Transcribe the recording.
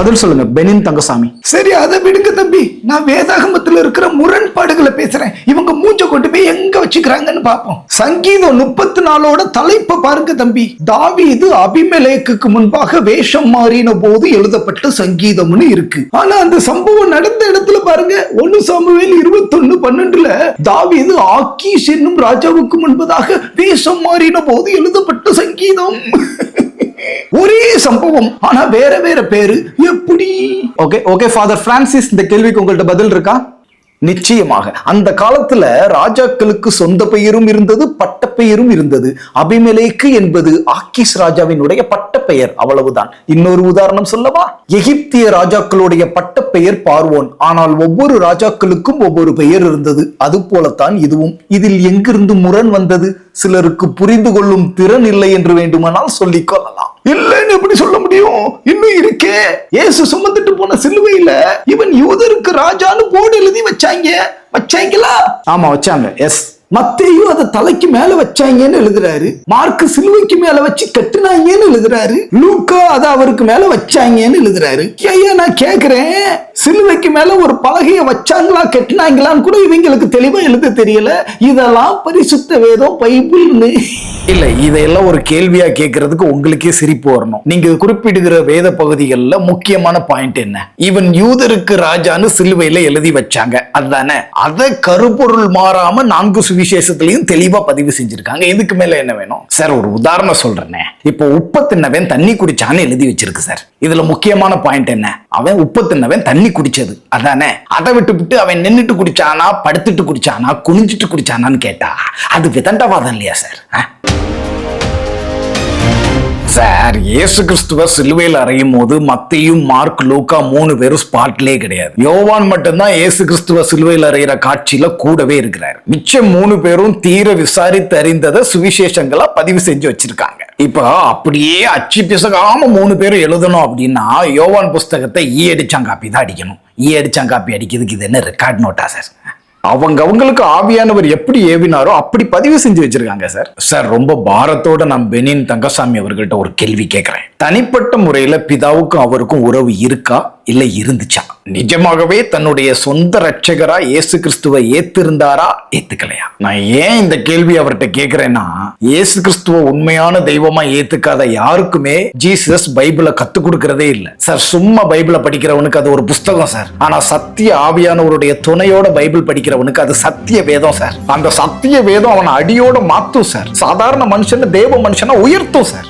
பதில் சொல்லுங்க பெனின் தங்கசாமி. சரி, அதை விடுங்க தம்பி. நான் வேதாகமத்துல இருக்கிற முரண்பாடுகளை பேசுறேன். இவங்க மூஞ்ச கொண்டு போய் எங்க வச்சுக்கிறாங்கன்னு பாப்போம். சங்கீதம் 34 தலைப்பை பாருங்க தம்பி. தாவீது அபிமெலேக்குக்கு முன்பாக வேஷம் மாறின போது எழுதப்பட்ட சங்கீதம்னு இருக்கு. ஆனா அந்த சம்பவம் நடந்த இடத்துல பாருங்க, 1 சாமுவேல் 21:12 தாவீது ஆக்கீஸ் என்னும் ராஜாவுக்கு முன்பதாக வேஷம் மாறின போது எழுதப்பட்ட சங்கீதம். ஒரே சம்பவம், ஆனா வேற வேற பேரு. எப்படி? ஓகே ஓகே ஃபாதர் பிரான்சிஸ், இந்த கேள்விக்கு உங்கள்ட்ட பதில் இருக்கா? நிச்சயமாக. அந்த காலத்துல ராஜாக்களுக்கு சொந்த பெயரும் இருந்தது, பட்ட பெயரும் இருந்தது. அபிமெலேக்கு என்பது ஆக்கீஸ் ராஜாவினுடைய பட்ட பெயர், அவ்வளவுதான். இன்னொரு உதாரணம் சொல்லவா? எகிப்திய ராஜாக்களுடைய பட்ட பெயர் பார்வோன். ஆனால் ஒவ்வொரு ராஜாக்களுக்கும் ஒவ்வொரு பெயர் இருந்தது. அது போலத்தான் இதுவும். இதில் எங்கிருந்து முரண் வந்தது? சிலருக்கு புரிந்து கொள்ளும் திறன் இல்லை என்று வேண்டுமானால் சொல்லிக் கொள்ளலாம். இல்லன்னு எப்படி சொல்ல முடியும்? இன்னும் இருக்கே. இயேசு சுமந்துட்டு போன சிலுவையில இவன் யூதருக்கு ராஜான்னு போர்டு எழுதி வச்சாங்களா? ஆமா வச்சாங்க. எஸ். மத்தேயு அதை தலைக்கு மேல வச்சாங்கன்னு எழுதுறாரு. மார்க் சிலுவைக்கு மேல வச்சு கட்டுனாங்கன்னு எழுதுறாரு. லூக்கா அதை அவருக்கு மேல வச்சாங்கன்னு எழுதுறாரு. ஐயா, நான் கேக்குறேன், சிலுவைக்கு மேல ஒரு பலகைய வச்சாங்களா கட்டினாங்களான்னு கூட இவங்களுக்கு தெளிவா எழுத தெரியல. இதெல்லாம் பரிசுத்த வேதம் பைபிள்னு இல்ல, இதையெல்லாம் ஒரு கேள்வியா கேட்கறதுக்கு உங்களுக்கே சிரிப்பு வரணும். நீங்க குறிப்பிடுகிற வேத பகுதிகள்ல முக்கியமான பாயிண்ட் என்ன? இவன் யூதருக்கு ராஜான்னு சிலுவையில எழுதி வச்சாங்க, அதுதானே? அதை கருப்பொருள் மாறாம 4 சுவிசேஷத்திலையும் தெளிவா பதிவு செஞ்சிருக்காங்க. இதுக்கு மேல என்ன வேணும் சார்? ஒரு உதாரணம் சொல்றேனே. இப்போ உப்ப தின்னவன் தண்ணி குடிச்சான்னு எழுதி வச்சிருக்கு சார். இதுல முக்கியமான பாயிண்ட் என்ன? அவன் உப்ப தின்னவன் தண்ணி குடிச்சது, அதானே? அதை விட்டு அவன் நின்னுட்டு குடிச்சானா, படுத்துட்டு குடிச்சானா, குனிஞ்சிட்டு குடிச்சானான்னு கேட்டா அது விதண்டவாதம் இல்லையா சார்? சார், இயேசு கிறிஸ்துவ சிலுவையில் அறையும் போது மத்தேயு, மார்க், லூக்கா 3 பேரும் ஸ்பாட்லே கிடையாது. யோவான் மட்டும்தான் இயேசு கிறிஸ்துவ சிலுவையில் அறையிற காட்சியில கூடவே இருக்கிறார். மிச்சம் 3 பேரும் தீர விசாரித்து அறிந்ததை சுவிசேஷங்களா பதிவு செஞ்சு வச்சிருக்காங்க. இப்ப அப்படியே அச்சு பிசகாம 3 பேரும் எழுதணும் அப்படின்னா யோவான் புஸ்தகத்தை அடிச்சாங்காப்பி தான் அடிக்கணும். அடிச்சாங்காப்பி அடிக்கிறதுக்கு இது என்ன ரெக்கார்ட் நோட்டா சார்? அவங்களுக்கு ஆவியானவர் எப்படி ஏவினாரோ அப்படி பதிவு செஞ்சு வச்சிருக்காங்க சார். சார், ரொம்ப பாரத்தோட நான் பெனின் தங்கசாமி அவர்கள்ட்ட ஒரு கேள்வி கேட்கிறேன். தனிப்பட்ட முறையில பிதாவுக்கும் அவருக்கும் உறவு இருக்கா, இல்ல இருந்துச்சா? நிஜமாகவே தன்னுடைய சொந்த ரட்சகரா இயேசு கிறிஸ்துவை ஏத்திருந்தாரா, ஏத்துக்கலையா? நான் ஏன் இந்த கேள்வி அவர்கிட்ட கேட்கிறேன்னா, இயேசு கிறிஸ்துவ உண்மையான தெய்வமா ஏத்துக்காத யாருக்குமே ஜீசஸ் பைபிளை கத்து கொடுக்கறதே இல்ல சார். சும்மா பைபிளை படிக்கிறவனுக்கு அது ஒரு புஸ்தகம் சார். ஆனா சத்திய ஆவியானவருடைய துணையோட பைபிள் படிக்கிறவனுக்கு அது சத்திய வேதம் சார். அந்த சத்திய வேதம் அவனை அடியோட மாத்தும் சார். சாதாரண மனுஷன் தேவ மனுஷனா உயர்த்தும் சார்.